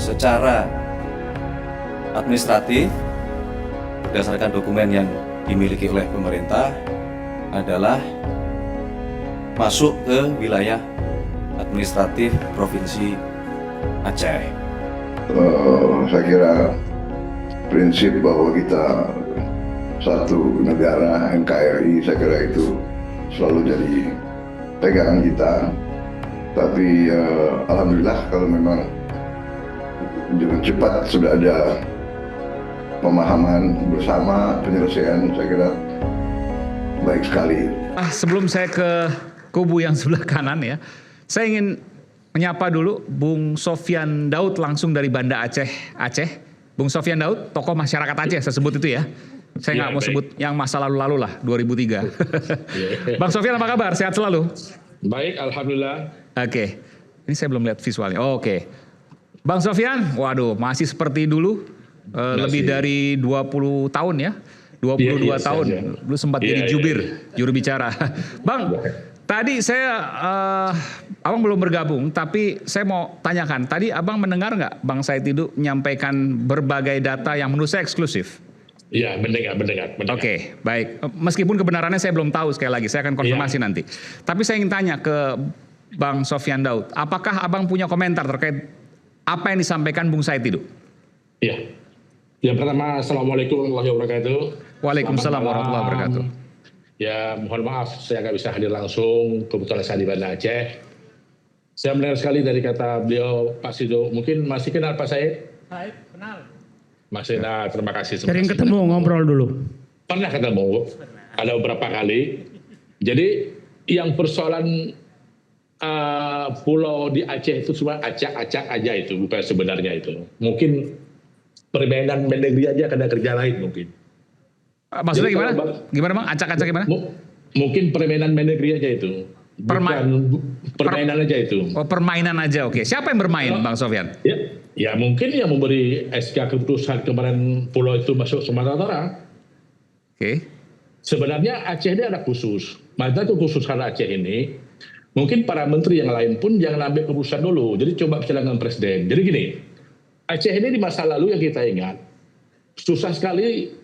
secara administratif berdasarkan dokumen yang dimiliki oleh pemerintah adalah masuk ke wilayah administratif Provinsi Aceh. Saya kira prinsip bahwa kita satu negara NKRI, saya kira itu selalu jadi pegangan kita. Tapi alhamdulillah kalau memang dengan cepat sudah ada pemahaman bersama, penyelesaian, saya kira baik sekali. Sebelum saya ke kubu yang sebelah kanan ya, saya ingin menyapa dulu Bung Sofyan Daud langsung dari Banda Aceh. Bung Sofyan Daud, tokoh masyarakat Aceh, saya sebut itu ya. Saya nggak mau sebut yang masa lalu-lalu lah, 2003. Bang Sofyan apa kabar? Sehat selalu? Baik, alhamdulillah. Oke, ini saya belum lihat visualnya. Oke. Bang Sofyan, waduh masih seperti dulu, lebih dari 20 tahun ya. 22 tahun, dulu sempat jadi juru bicara. Bang, tadi saya, abang belum bergabung, tapi saya mau tanyakan, tadi abang mendengar nggak Bang Said Didu menyampaikan berbagai data yang menurut saya eksklusif? Iya, mendengar. Oke, baik. Meskipun kebenarannya saya belum tahu sekali lagi, saya akan konfirmasi nanti. Tapi saya ingin tanya ke Bang Sofyan Daud, apakah abang punya komentar terkait apa yang disampaikan Bung Said Didu? Iya. Yang pertama, Assalamualaikum warahmatullahi wabarakatuh. Waalaikumsalam warahmatullahi wabarakatuh. Ya, mohon maaf saya nggak bisa hadir langsung, kebetulan saya di Banda Aceh. Saya mendengar sekali dari kata beliau, Pak Sido. Mungkin masih kenal Pak Said? Baik, kenal. Masih kenal, terima kasih. Sering ketemu, ngobrol dulu. Pernah ketemu, ada beberapa kali. Jadi yang persoalan pulau di Aceh itu cuma acak-acak aja itu, bukan sebenarnya itu. Mungkin permainan Mendagri aja ada kerja lain mungkin. Maksudnya gimana? Gimana Bang? Acak-acak gimana? Mungkin permainan Mendagri aja itu. Permainan aja itu. Oh, permainan aja, oke. Siapa yang bermain, Bang Sofyan? Ya mungkin yang memberi SK keputusan kemarin pulau itu masuk Sumatera Utara. Oke. Sebenarnya Aceh ini ada khusus. Maksudnya itu khusus karena Aceh ini. Mungkin para menteri yang lain pun jangan ambil keputusan dulu. Jadi coba bicara dengan presiden. Jadi gini, Aceh ini di masa lalu yang kita ingat, susah sekali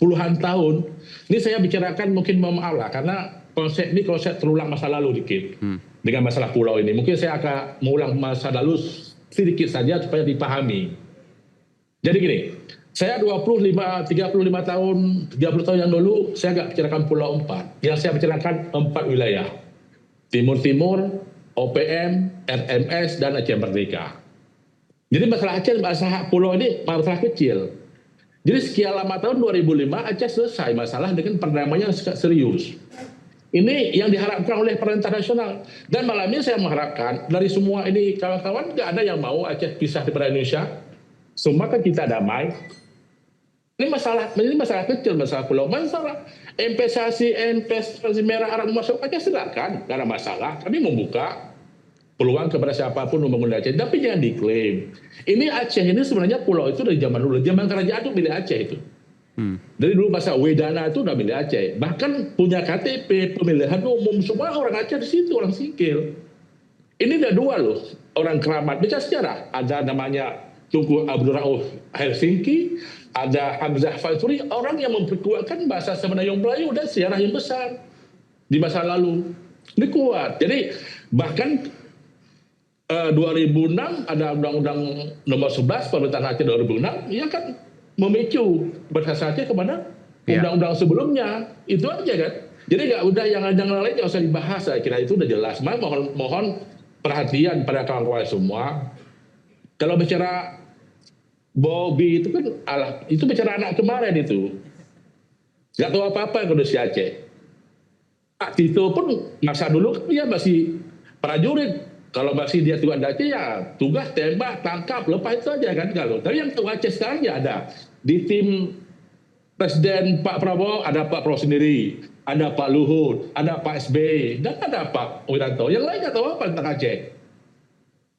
puluhan tahun. Ini saya bicarakan mungkin mohon maaf lah, karena konsep ini konsep terulang masa lalu dikit. Dengan masalah pulau ini. Mungkin saya akan mengulang masa lalu sedikit saja supaya dipahami. Jadi gini, saya 35 tahun, 30 tahun yang dulu, saya nggak bicarakan pulau 4. Yang saya bicarakan 4 wilayah. Timur-Timur, OPM, RMS, dan Aceh Merdeka. Jadi masalah Aceh, masalah pulau ini masalah kecil. Jadi sekian lama tahun 2005 Aceh selesai masalah dengan perdamaian serius. Ini yang diharapkan oleh pemerintah nasional. Dan malam ini saya mengharapkan dari semua ini kawan-kawan nggak ada yang mau Aceh pisah daripada Indonesia. Semua kan kita damai. Ini masalah kecil, masalah pulau. Masalah investasi merah Arab masuk Aceh silakan, nggak ada masalah. Kami membuka peluang kepada siapapun membangun Aceh, tapi jangan diklaim. Ini Aceh ini sebenarnya pulau itu dari zaman dulu, zaman kerajaan itu milik Aceh itu. Dari dulu masa Wedana itu udah milik Aceh. Bahkan punya KTP, pemilihan umum, semua orang Aceh di situ, orang Singkil. Ini ada dua loh, orang keramat. Bicara sejarah, ada namanya Tunku Abdul Rauf Helsinki, ada Hamzah Faisuri, orang yang memperkuatkan bahasa Semenanjung Melayu dan sejarah yang besar di masa lalu. Ini kuat. Jadi bahkan 2006 ada Undang-Undang Nomor 11 Pemerintahan Aceh 2006, ya kan memicu bahasa Aceh kepada undang-undang sebelumnya. Itu aja kan. Jadi nggak udah yang lain nggak usah dibahas. Saya kira itu udah jelas. Mohon perhatian pada kawan-kawan semua. Kalau bicara Bobby itu kan itu bicara anak kemarin itu. Nggak tahu apa-apa kondisi Aceh. Pak Tito pun masa dulu kan dia masih prajurit. Kalau masih dia tuan Aceh ya tugas tembak, tangkap, lepas itu aja kan. Tapi yang tahu Aceh sekarang ya ada. Di tim Presiden Pak Prabowo ada Pak Prabowo sendiri. Ada Pak Luhut, ada Pak SBY, dan ada Pak Wiranto. Yang lain nggak tahu apa tentang Aceh.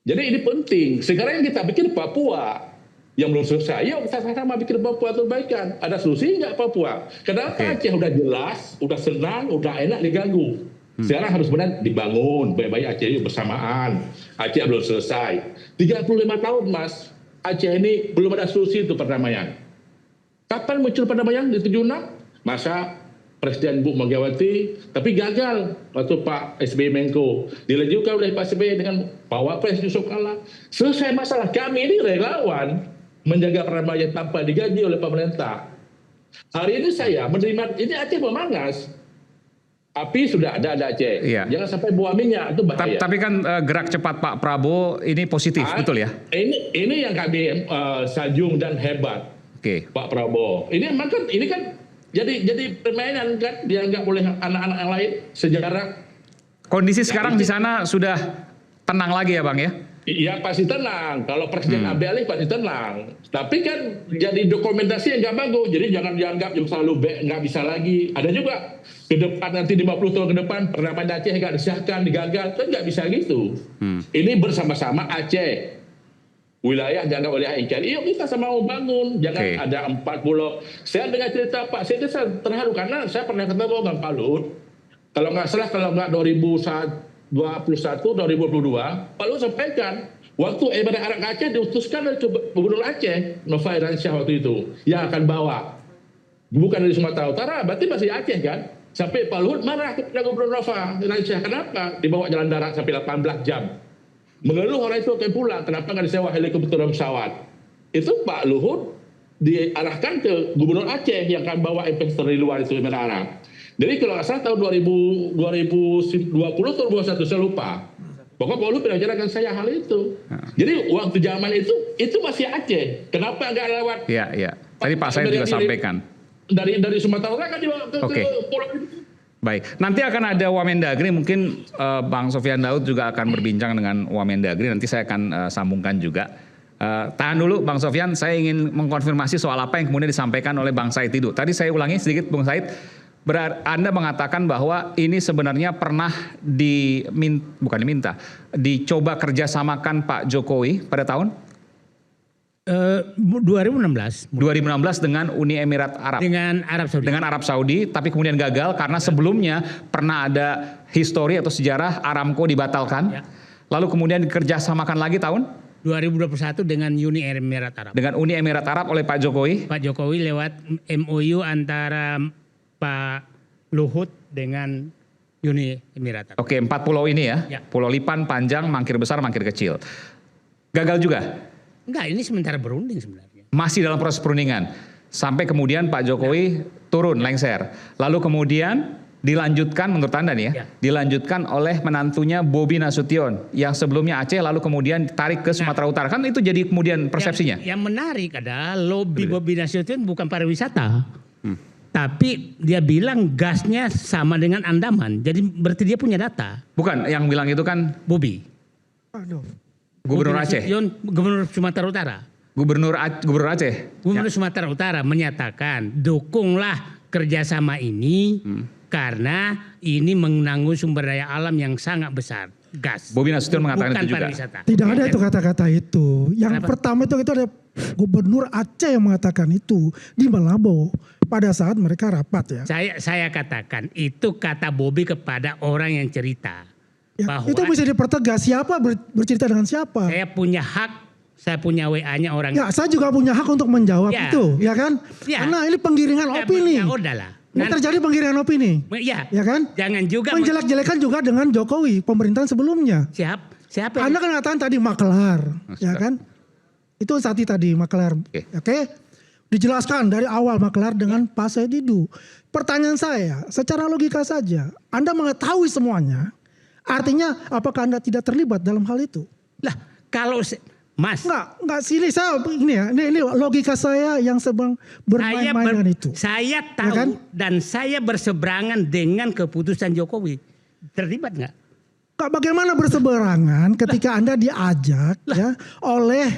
Jadi ini penting. Sekarang yang kita pikir Papua. Yang belum selesai, yuk kita sama bikin Papua perbaikan. Ada solusi nggak Papua? Kenapa Aceh udah jelas, udah senang, udah enak diganggu. Sekarang harus benar dibangun, baik-baik Aceh yuk bersamaan. Aceh belum selesai. 35 tahun Mas, Aceh ini belum ada solusi untuk perdamaian. Kapan muncul perdamaian di 76? Masa Presiden Bu Megawati, tapi gagal waktu Pak SBY Menko. Dilanjutkan oleh Pak SBY dengan Pak Wapres Yusuf Kala. Selesai masalah. Kami ini relawan menjaga perdamaian tanpa digaji oleh pemerintah. Hari ini saya menerima, ini Aceh memangas. Api sudah ada Aceh. Iya. Jangan sampai buah minyak, itu bahaya. Tapi kan gerak cepat Pak Prabowo ini positif, betul ya? Ini yang kami sanjung dan hebat, Oke. Pak Prabowo. Ini kan jadi permainan kan dianggap oleh anak-anak yang lain sejarah. Kondisi sekarang di sana sudah tenang lagi ya Bang ya? Iya pasti tenang. Kalau Presiden ambil alih pasti tenang. Tapi kan jadi dokumentasi yang nggak bagus. Jadi jangan dianggap yang selalu nggak bisa lagi. Ada juga ke depan nanti 50 tahun ke depan perdamaian Aceh nggak disahkan, digagal. Kan nggak bisa gitu. Ini bersama-sama Aceh. Wilayah dianggap oleh NKRI, yuk kita sama mau bangun. Jangan ada 4 pulau. Saya dengar cerita Pak, saya terharu karena saya pernah ketemu dengan Pak Luhut. Kalau nggak salah, kalau nggak 2022, Pak Luhut sampaikan waktu Emirat Arab Aceh diutuskan oleh Gubernur Aceh Nova Irasyah waktu itu yang akan bawa, bukan dari Sumatera Utara, berarti masih Aceh kan? Sampai Pak Luhut marah kepada Gubernur Nova Irasyah, kenapa dibawa jalan darat sampai 18 jam? Mengeluh orang itu akan pulang, kenapa nggak disewa helikopter dan pesawat? Itu Pak Luhut diarahkan ke Gubernur Aceh yang akan bawa investor dari luar itu Emirat Arab. Jadi kalau nggak salah tahun 2020 atau 2021 saya lupa. Pokoknya Pak Luhut pernah bicarakan saya hal itu. Jadi waktu zaman itu masih Aceh. Kenapa nggak lewat? Iya, iya. Tadi Pak Said juga sampaikan. Dari Sumatera Utara kan dibawa ke pulau itu. Baik, nanti akan ada Wamendagri, mungkin Bang Sofyan Daud juga akan berbincang dengan Wamendagri, nanti saya akan sambungkan juga. Tahan dulu Bang Sofyan, saya ingin mengkonfirmasi soal apa yang kemudian disampaikan oleh Bang Said itu. Tadi saya ulangi sedikit Bang Said, Anda mengatakan bahwa ini sebenarnya pernah dicoba kerjasamakan Pak Jokowi pada tahun? 2016. 2016 dengan Uni Emirat Arab. Dengan Arab Saudi. Dengan Arab Saudi, tapi kemudian gagal karena sebelumnya pernah ada histori atau sejarah Aramco dibatalkan. Ya. Lalu kemudian dikerjasamakan lagi tahun? 2021 dengan Uni Emirat Arab. Dengan Uni Emirat Arab oleh Pak Jokowi. Pak Jokowi lewat MOU antara Pak Luhut dengan Uni Emirat Arab. Oke, 4 pulau ini ya. Ya. Pulau Lipan, Panjang, Mangkir Besar, Mangkir Kecil. Gagal juga? Enggak, ini sementara berunding sebenarnya. Masih dalam proses perundingan. Sampai kemudian Pak Jokowi turun, lengser. Lalu kemudian dilanjutkan menurut Anda nih ya, dilanjutkan oleh menantunya Bobi Nasution yang sebelumnya Aceh lalu kemudian tarik ke Sumatera Utara. Kan itu jadi kemudian persepsinya. Yang menarik adalah lobby Bobi Nasution bukan pariwisata. Tapi dia bilang gasnya sama dengan Andaman. Jadi berarti dia punya data. Bukan, yang bilang itu kan Bobby. Gubernur Bobi Aceh. Nasution, Gubernur Sumatera Utara. Gubernur Aceh. Gubernur Sumatera Utara menyatakan dukunglah kerjasama ini karena ini menanggung sumber daya alam yang sangat besar, gas. Bobi Nasution mengatakan Bukan itu juga. pariwisata. Tidak ada itu kata-kata itu. Yang Kenapa? pertama itu ada Gubernur Aceh yang mengatakan itu di Malabo pada saat mereka rapat ya. Saya katakan itu kata Bobi kepada orang yang cerita. Ya, Bahwa itu bisa dipertegas siapa bercerita dengan siapa. saya punya hak, saya punya WA-nya orang. Ya, saya juga punya hak untuk menjawab Ya. itu, ya kan? Ya. Karena ini penggiringan opini. Ya udahlah. Ini terjadi penggiringan opini, Ya, ya kan? jangan juga Menjelek-jelekan juga dengan Jokowi pemerintahan sebelumnya. siapa yang- Anda kan katakan tadi maklar, ya kan? Itu tadi maklar. Oke. Dijelaskan dari awal maklar dengan Pak Said Didu. Pertanyaan saya, secara logika saja, Anda mengetahui semuanya. Artinya apakah Anda tidak terlibat dalam hal itu? Lah, kalau Mas, Enggak sini saya ini ya, ini logika saya yang sedang bermain-main dengan itu. saya tahu Ya kan? dan saya berseberangan dengan keputusan Jokowi. Terlibat nggak? Kak, bagaimana berseberangan ketika Anda diajak ya oleh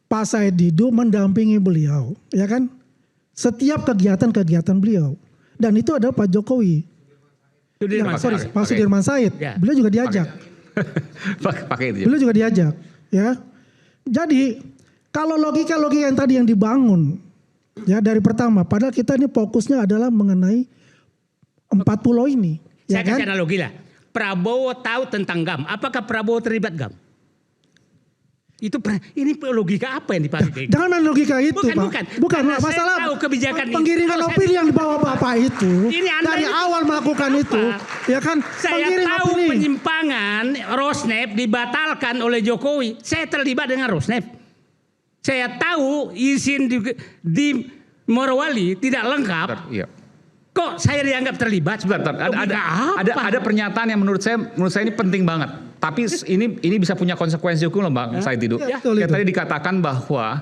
Pak Said Didu mendampingi beliau, ya kan? Setiap kegiatan-kegiatan beliau. Dan itu adalah Pak Jokowi. Sudirman Said. Pak Sudirman Said. Ya. Beliau juga diajak. Pakai itu. Beliau juga diajak, ya. Jadi kalau logika-logika yang tadi yang dibangun ya dari pertama, padahal kita ini fokusnya adalah mengenai 4 pulau ini, ya Saya kan? kasih analogi lah. Prabowo tahu tentang GAM. Apakah Prabowo terlibat GAM? Ini logika apa yang dipakai? Jangan main logika itu, Pak. Bukan Karena masalah saya tahu kebijakan penggiringan ini. opini yang dibawa Bapak itu. Ini Anda Dari itu awal melakukan apa? itu, ya kan? Saya Penggiring tahu opini. penyimpangan Rosneft dibatalkan oleh Jokowi. Saya terlibat dengan Rosneft. Saya tahu izin di Morowali tidak lengkap. Iya. Kok saya dianggap terlibat? Sebentar, Logika apa? ada pernyataan yang menurut saya ini penting banget. Tapi ini bisa punya konsekuensi hukum loh Bang Said Didu. Ya, betul Kayak itu. tadi dikatakan bahwa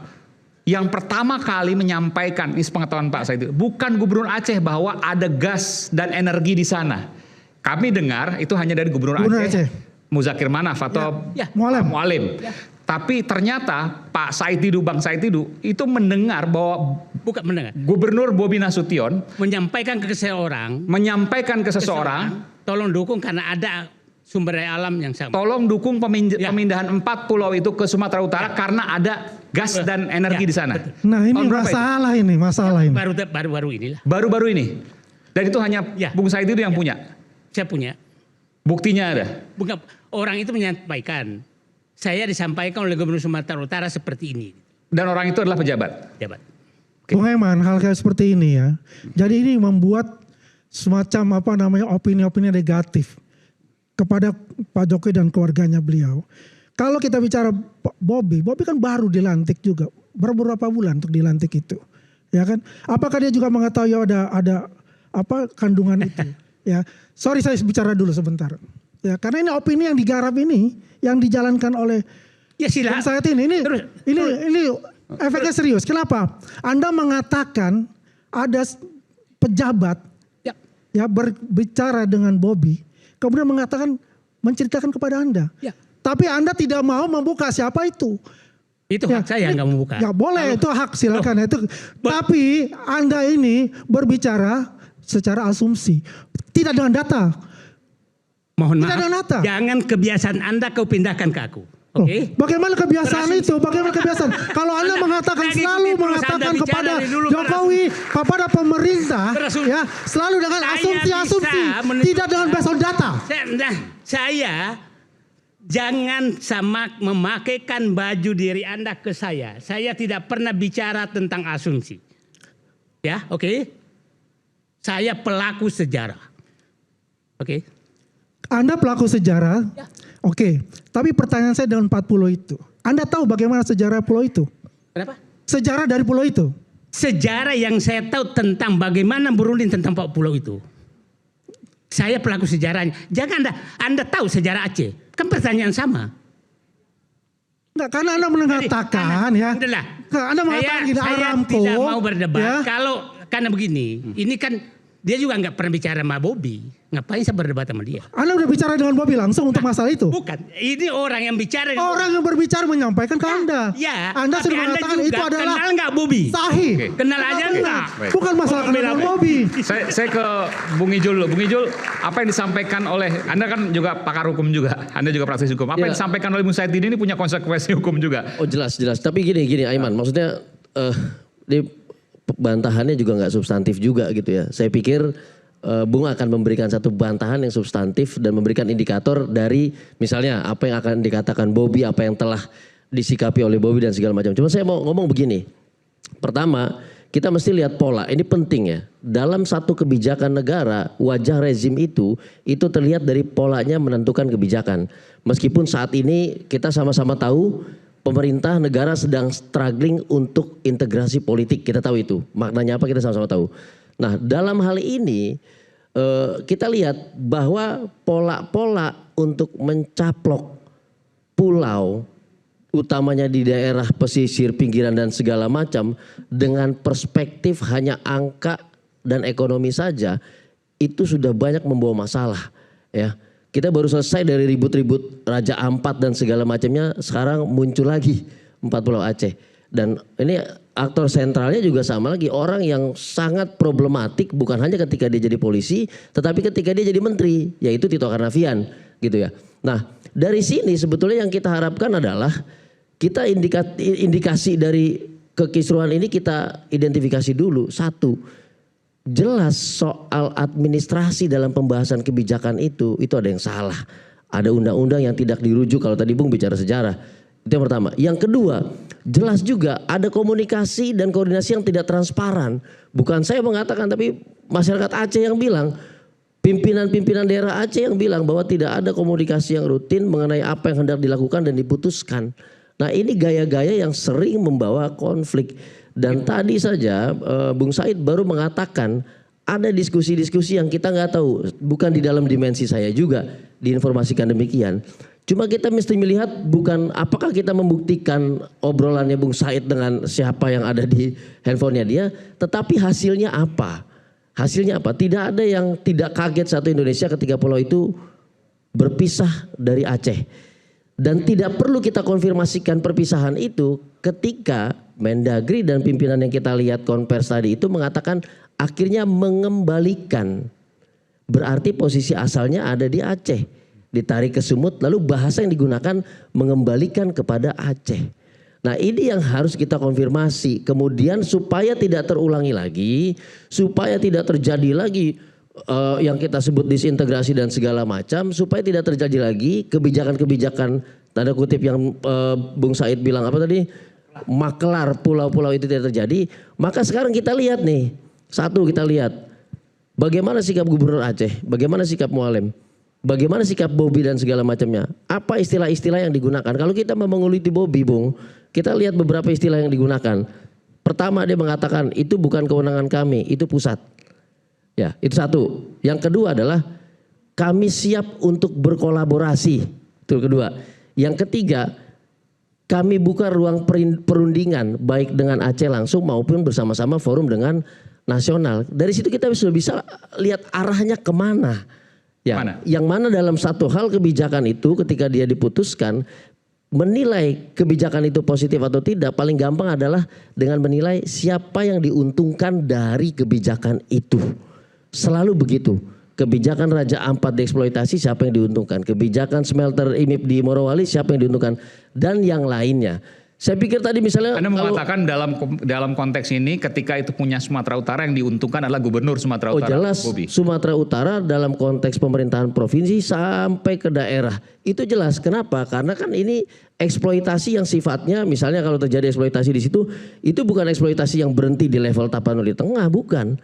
yang pertama kali menyampaikan, ini sepengetahuan Pak Said Didu, bukan Gubernur Aceh bahwa ada gas dan energi di sana. Kami dengar itu hanya dari Gubernur Aceh. Muzakir Manaf atau Ya. Mualim. Tapi ternyata Pak Said Didu, Bang Said Didu itu mendengar bahwa Bukan mendengar. Gubernur Bobi Nasution Menyampaikan ke seseorang, menyampaikan ke seseorang, tolong dukung karena ada sumber daya alam yang sama. tolong dukung Ya. pemindahan 4 pulau itu ke Sumatera Utara karena ada gas dan energi Ya, di sana. Nah, ini Tahun berapa itu? masalah ini. Baru inilah. Baru-baru ini. Dan itu hanya Ya. Bung Said itu yang punya. Saya punya. Buktinya ada. Bukan orang itu menyampaikan. Saya disampaikan oleh Gubernur Sumatera Utara seperti ini. Dan orang itu adalah pejabat. Jabat. Bung Eman, hal kayak seperti ini ya. Jadi ini membuat semacam opini-opini negatif kepada Pak Jokowi dan keluarganya beliau. Kalau kita bicara Bobi kan baru dilantik juga, beberapa bulan untuk dilantik itu, ya kan? Apakah dia juga mengetahui ada kandungan itu? Ya, sorry saya bicara dulu sebentar. Ya, karena ini opini yang digarap ini, yang dijalankan oleh Ya silakan. Bang Said ini efeknya serius. Kenapa? Anda mengatakan ada pejabat ya berbicara dengan Bobi, kemudian menceritakan kepada Anda. Ya. Tapi Anda tidak mau membuka siapa itu. Itu hak saya nggak membuka. Ya boleh, itu hak silakan itu. Tapi Anda ini berbicara secara asumsi, tidak dengan data. Mohon Tidak ada maaf. data. Jangan kebiasaan Anda kau pindahkan ke aku. Oke? Bagaimana kebiasaan itu? Bagaimana kebiasaan? Kalau Anda mengatakan Lagi selalu terus mengatakan Anda bicara kepada dari dulu, Jokowi, kepada pemerintah, Terus, ya selalu dengan saya asumsi-asumsi, bisa menunjukkan- tidak dengan based on data. Saya jangan memakaikan baju diri Anda ke saya. Saya tidak pernah bicara tentang asumsi. Ya, oke? Saya pelaku sejarah. Oke? Anda pelaku sejarah, Ya. oke. Tapi pertanyaan saya dengan 40 itu, Anda tahu bagaimana sejarah pulau itu? Kenapa? Sejarah dari pulau itu? Sejarah yang saya tahu tentang bagaimana berunding tentang Pak Pulau itu. Saya pelaku sejarahnya. Jangan Anda tahu sejarah Aceh. Kan pertanyaan sama. Enggak, karena Anda mengatakan ya. Udahlah. Anda mengatakan gini, saya Aramco. tidak mau berdebat. Ya. Karena begini, ini kan dia juga nggak pernah bicara sama Bobi. Ngapain saya berdebat sama dia? Anda udah bicara dengan Bobi langsung untuk masalah itu? Bukan, ini orang yang bicara. Orang yang berbicara menyampaikan ke Anda. Ya, Anda tapi sudah mengatakan juga itu adalah kenal nggak Bobi? sahih. Oke. Kenal aja enggak? Bukan masalah kenal dengan Bobi. Saya ke Bung Ijul dulu. Bung Ijul, apa yang disampaikan oleh Anda kan juga pakar hukum juga, Anda juga praktisi hukum. Apa Ya. yang disampaikan oleh Bung Said ini punya konsekuensi hukum juga? Oh jelas. Tapi gini Aiman, maksudnya di bantahannya juga nggak substantif juga gitu ya. Saya pikir Bung akan memberikan satu bantahan yang substantif dan memberikan indikator dari misalnya apa yang akan dikatakan Bobi, apa yang telah disikapi oleh Bobi dan segala macam. Cuma saya mau ngomong begini. Pertama, kita mesti lihat pola. Ini penting ya. Dalam satu kebijakan negara, wajah rezim itu terlihat dari polanya menentukan kebijakan. Meskipun saat ini kita sama-sama tahu pemerintah negara sedang struggling untuk integrasi politik. Kita tahu itu. Maknanya apa kita sama-sama tahu. Nah, dalam hal ini kita lihat bahwa pola-pola untuk mencaplok pulau utamanya di daerah pesisir, pinggiran dan segala macam dengan perspektif hanya angka dan ekonomi saja itu sudah banyak membawa masalah ya. Kita baru selesai dari ribut-ribut Raja Ampat dan segala macamnya, sekarang muncul lagi 4 Pulau Aceh. Dan ini aktor sentralnya juga sama lagi, orang yang sangat problematik bukan hanya ketika dia jadi polisi, tetapi ketika dia jadi menteri, yaitu Tito Karnavian gitu ya. Nah, dari sini sebetulnya yang kita harapkan adalah kita indikasi dari kekisruhan ini kita identifikasi dulu. Satu, jelas soal administrasi dalam pembahasan kebijakan itu ada yang salah. Ada undang-undang yang tidak dirujuk, kalau tadi Bung bicara sejarah. Itu yang pertama. Yang kedua, jelas juga ada komunikasi dan koordinasi yang tidak transparan. Bukan saya mengatakan, tapi masyarakat Aceh yang bilang, pimpinan-pimpinan daerah Aceh yang bilang bahwa tidak ada komunikasi yang rutin mengenai apa yang hendak dilakukan dan diputuskan. Nah, ini gaya-gaya yang sering membawa konflik. Dan tadi saja Bung Said baru mengatakan ada diskusi-diskusi yang kita nggak tahu, bukan di dalam dimensi saya juga diinformasikan demikian. Cuma kita mesti melihat bukan apakah kita membuktikan obrolannya Bung Said dengan siapa yang ada di handphonenya dia, tetapi hasilnya apa? Hasilnya apa? Tidak ada yang tidak kaget satu Indonesia ketika pulau itu berpisah dari Aceh. Dan tidak perlu kita konfirmasikan perpisahan itu ketika Mendagri dan pimpinan yang kita lihat konvers tadi itu mengatakan akhirnya mengembalikan. Berarti posisi asalnya ada di Aceh. Ditarik ke Sumut, lalu bahasa yang digunakan mengembalikan kepada Aceh. Nah, ini yang harus kita konfirmasi. Kemudian supaya tidak terulangi lagi, supaya tidak terjadi lagi yang kita sebut disintegrasi dan segala macam, supaya tidak terjadi lagi kebijakan-kebijakan tanda kutip yang Bung Said bilang apa tadi, maklar pulau-pulau itu tidak terjadi. Maka sekarang kita lihat nih, satu kita lihat bagaimana sikap Gubernur Aceh, bagaimana sikap Mualem, bagaimana sikap Bobi dan segala macamnya. Apa istilah-istilah yang digunakan? Kalau kita mau menguliti Bobi, Bung, kita lihat beberapa istilah yang digunakan. Pertama dia mengatakan itu bukan kewenangan kami, itu pusat. Ya, itu satu. Yang kedua adalah kami siap untuk berkolaborasi. Itu kedua. Yang ketiga, kami buka ruang perundingan baik dengan Aceh langsung maupun bersama-sama forum dengan nasional. Dari situ kita sudah bisa lihat arahnya kemana. Ya, yang mana dalam satu hal kebijakan itu ketika dia diputuskan, menilai kebijakan itu positif atau tidak paling gampang adalah dengan menilai siapa yang diuntungkan dari kebijakan itu. Selalu begitu. Kebijakan Raja Ampat dieksploitasi siapa yang diuntungkan. Kebijakan smelter IMIP di Morowali siapa yang diuntungkan. Dan yang lainnya. Saya pikir tadi misalnya Anda mengatakan dalam konteks ini ketika itu punya Sumatera Utara yang diuntungkan adalah Gubernur Sumatera Utara. Oh jelas, Bobi. Sumatera Utara dalam konteks pemerintahan provinsi sampai ke daerah. Itu jelas. Kenapa? Karena kan ini eksploitasi yang sifatnya misalnya kalau terjadi eksploitasi di situ, itu bukan eksploitasi yang berhenti di level Tapanuli Tengah, bukan.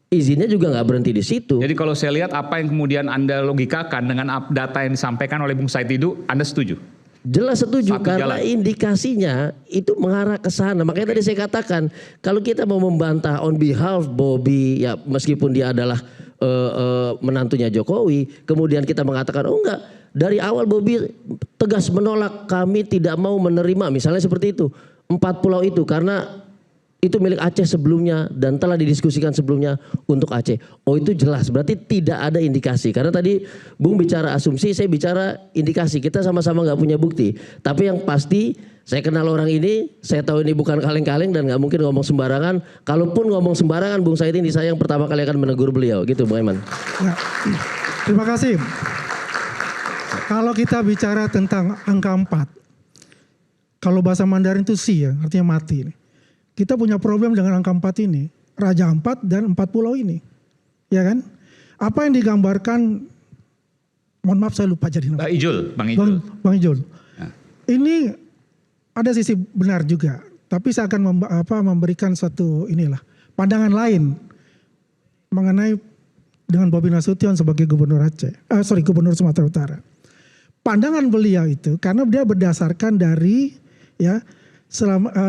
Izinnya juga nggak berhenti di situ. Jadi kalau saya lihat apa yang kemudian Anda logikakan dengan data yang disampaikan oleh Bung Said itu, Anda setuju? Jelas setuju Satu karena jalan. indikasinya itu mengarah ke sana. Makanya tadi saya katakan kalau kita mau membantah on behalf Bobi ya meskipun dia adalah menantunya Jokowi, kemudian kita mengatakan oh enggak, dari awal Bobi tegas menolak, kami tidak mau menerima misalnya seperti itu 4 pulau itu karena itu milik Aceh sebelumnya dan telah didiskusikan sebelumnya untuk Aceh. Oh itu jelas, berarti tidak ada indikasi. Karena tadi Bung bicara asumsi, saya bicara indikasi. Kita sama-sama nggak punya bukti. Tapi yang pasti saya kenal orang ini, saya tahu ini bukan kaleng-kaleng dan nggak mungkin ngomong sembarangan. Kalaupun ngomong sembarangan, Bung Said ini saya yang pertama kali akan menegur beliau. Gitu Bung Aiman. Ya, terima kasih. Kalau kita bicara tentang angka 4, kalau bahasa Mandarin itu si ya, artinya mati. Kita punya problem dengan angka 4 ini. Raja Ampat dan 4 pulau ini. Ya kan? Apa yang digambarkan, mohon maaf saya lupa jadi nama. Bang Ijul. Bang Ijul. Ya. Ini ada sisi benar juga. Tapi saya akan memberikan suatu pandangan lain mengenai dengan Bobi Nasution sebagai Gubernur Aceh. Gubernur Sumatera Utara. Pandangan beliau itu karena dia berdasarkan dari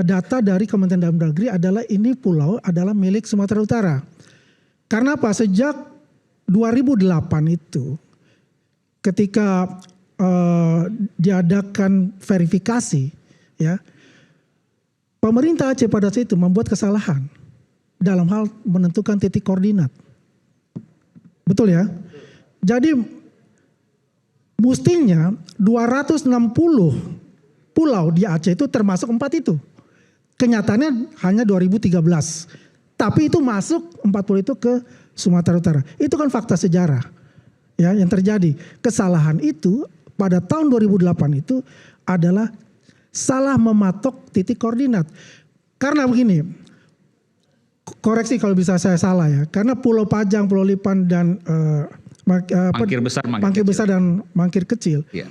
data dari Kementerian Dalam Negeri adalah ini pulau adalah milik Sumatera Utara. Karena apa? Sejak 2008 itu ketika diadakan verifikasi ya, pemerintah Aceh pada saat itu membuat kesalahan dalam hal menentukan titik koordinat. Betul ya? Jadi mestinya 260 pulau di Aceh itu termasuk 4 itu. Kenyataannya hanya 2013. Tapi itu masuk 40 itu ke Sumatera Utara. Itu kan fakta sejarah ya yang terjadi. Kesalahan itu pada tahun 2008 itu adalah salah mematok titik koordinat. Karena begini, koreksi kalau bisa saya salah ya. Karena Pulau Pajang, Pulau Lipan dan Mangkir besar, Mangkir besar dan Mangkir kecil. Ya.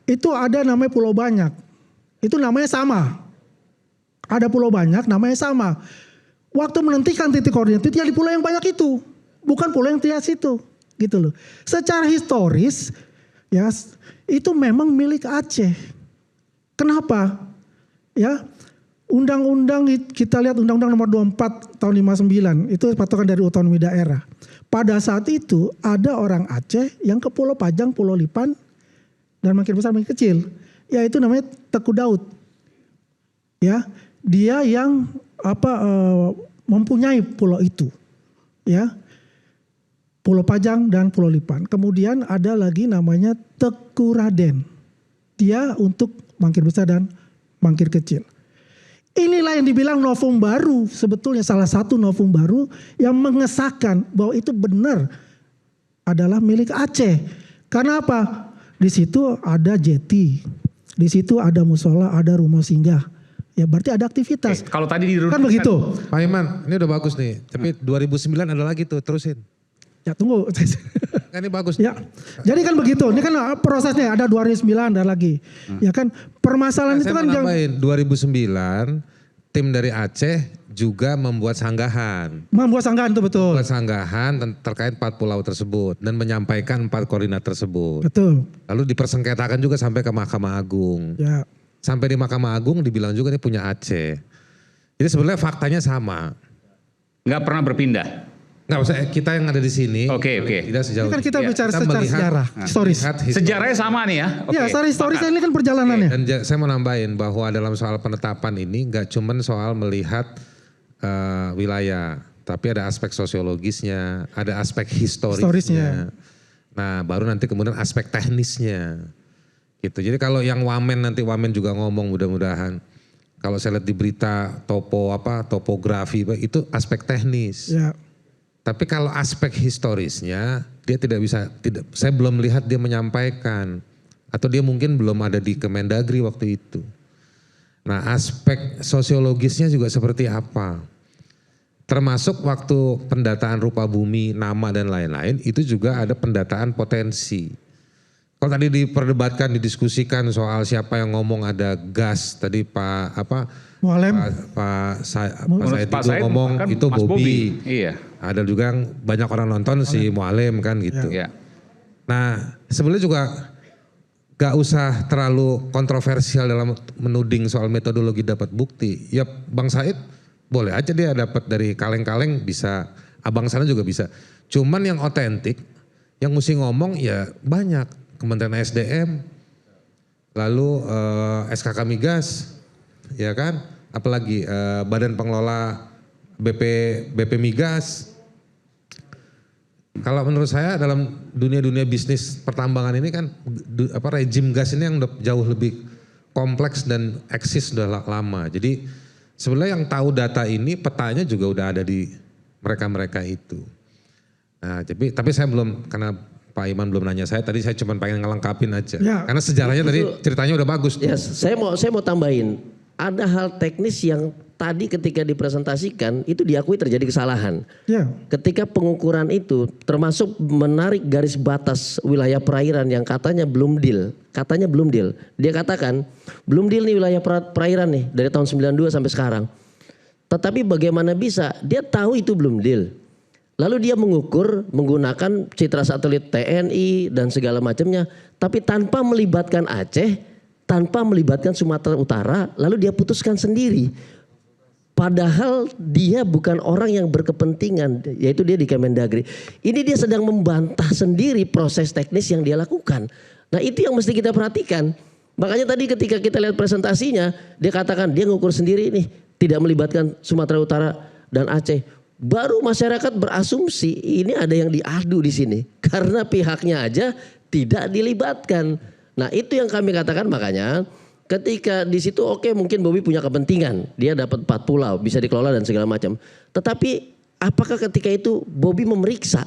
Itu ada namanya pulau banyak. itu namanya sama. Ada pulau banyak namanya sama. Waktu menentukan titik koordinat itu ya di pulau yang banyak itu, bukan pulau yang di situ, gitu loh. Secara historis ya itu memang milik Aceh. Kenapa? Ya, undang-undang kita lihat Undang-Undang Nomor 24 tahun 59 itu patokan dari otonomi daerah. Pada saat itu ada orang Aceh yang ke Pulau Pajang, Pulau Lipan dan makin besar makin kecil, yaitu namanya Teku Daud. Ya, dia yang mempunyai pulau itu, ya, Pulau Pajang dan Pulau Lipan. Kemudian ada lagi namanya Teku Raden, dia untuk mangkir besar dan mangkir kecil. Inilah yang dibilang novum baru, sebetulnya salah satu novum baru yang mengesahkan bahwa itu benar adalah milik Aceh. Karena apa? Di situ ada jeti, di situ ada musola, ada rumah singgah. Ya berarti ada aktivitas. Kalau tadi di Kan begitu. Pak Iman, ini udah bagus nih. Tapi 2009 ada lagi tuh, terusin. Ya tunggu. Kan ini bagus. Ya, jadi kan begitu. Ini kan prosesnya ada 2009 ada lagi. Ya kan permasalahan itu Saya kan mau nambahin, 2009 tim dari Aceh juga membuat sanggahan. membuat sanggahan itu betul. Membuat sanggahan terkait 4 pulau tersebut dan menyampaikan 4 koordinat tersebut. Betul. Lalu dipersengketakan juga sampai ke Mahkamah Agung. Ya. Sampai di Mahkamah Agung dibilang juga ini punya Aceh. Jadi sebenarnya faktanya sama. nggak pernah berpindah. Nggak usah kita yang ada di sini. Oke. Tidak sejauh Ini kan kita ini. bicara Kita secara melihat- sejarah, historis. melihat histori. Sejarahnya sama nih ya. Ya, secara historis ini kan perjalanannya. Dan saya mau nambahin bahwa dalam soal penetapan ini nggak cuman soal melihat wilayah, tapi ada aspek sosiologisnya, ada aspek historisnya. Nah, baru nanti kemudian aspek teknisnya. Gitu. Jadi kalau yang Wamen nanti Wamen juga ngomong mudah-mudahan. Kalau saya lihat di berita topografi itu aspek teknis. Ya. Tapi kalau aspek historisnya dia saya belum melihat dia menyampaikan atau dia mungkin belum ada di Kemendagri waktu itu. Nah, aspek sosiologisnya juga seperti apa? Termasuk waktu pendataan rupa bumi, nama dan lain-lain itu juga ada pendataan potensi. Kalau tadi diperdebatkan, didiskusikan soal siapa yang ngomong ada gas, tadi Pak Mualem. Pak Said Pak itu Said ngomong kan itu Mas Bobby. Iya. Ada juga yang banyak orang nonton si Mualem kan gitu. Iya. Nah, sebenarnya juga gak usah terlalu kontroversial dalam menuding soal metodologi dapat bukti. Ya Bang Said boleh aja dia dapat dari kaleng-kaleng bisa, Abang sana juga bisa. Cuman yang otentik, yang mesti ngomong ya banyak. Kementerian SDM, lalu SKK Migas, ya kan? Apalagi Badan Pengelola BP Migas. Kalau menurut saya dalam dunia bisnis pertambangan ini kan rejim gas ini yang udah jauh lebih kompleks dan eksis sudah lama. Jadi sebenarnya yang tahu data ini petanya juga udah ada di mereka-mereka itu. Nah, tapi saya belum, karena Pak Iman belum nanya saya, tadi saya cuma pengen ngelengkapin aja. Ya. Karena sejarahnya tadi ceritanya udah bagus tuh. Ya, saya mau tambahin. Ada hal teknis yang tadi ketika dipresentasikan itu diakui terjadi kesalahan. Ya. Ketika pengukuran itu termasuk menarik garis batas wilayah perairan yang katanya belum deal. Dia katakan belum deal nih wilayah perairan nih dari tahun 92 sampai sekarang. Tetapi bagaimana bisa? Dia tahu itu belum deal. Lalu dia mengukur menggunakan citra satelit TNI dan segala macamnya. Tapi tanpa melibatkan Aceh, tanpa melibatkan Sumatera Utara, lalu dia putuskan sendiri. Padahal dia bukan orang yang berkepentingan, yaitu dia di Kemendagri. Ini dia sedang membantah sendiri proses teknis yang dia lakukan. Nah itu yang mesti kita perhatikan. Makanya tadi ketika kita lihat presentasinya, dia katakan dia ngukur sendiri nih, tidak melibatkan Sumatera Utara dan Aceh. Baru masyarakat berasumsi ini ada yang diadu di sini karena pihaknya aja tidak dilibatkan. Nah itu yang kami katakan, makanya ketika di situ oke, mungkin Bobby punya kepentingan, dia dapat 4 pulau bisa dikelola dan segala macam. Tetapi apakah ketika itu Bobby memeriksa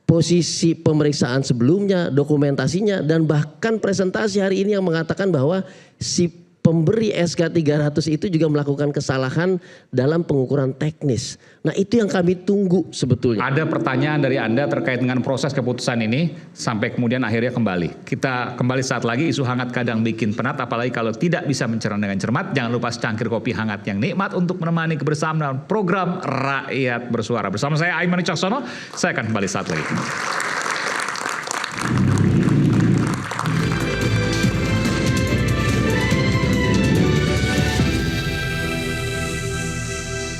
posisi pemeriksaan sebelumnya, dokumentasinya, dan bahkan presentasi hari ini yang mengatakan bahwa si pemberi SK 300 itu juga melakukan kesalahan dalam pengukuran teknis. Nah itu yang kami tunggu sebetulnya. Ada pertanyaan dari Anda terkait dengan proses keputusan ini sampai kemudian akhirnya kembali. Kita kembali saat lagi. Isu hangat kadang bikin penat, apalagi kalau tidak bisa mencerna dengan cermat. Jangan lupa secangkir kopi hangat yang nikmat untuk menemani kebersamaan program Rakyat Bersuara. Bersama saya Aiman Wicaksono, saya akan kembali saat lagi.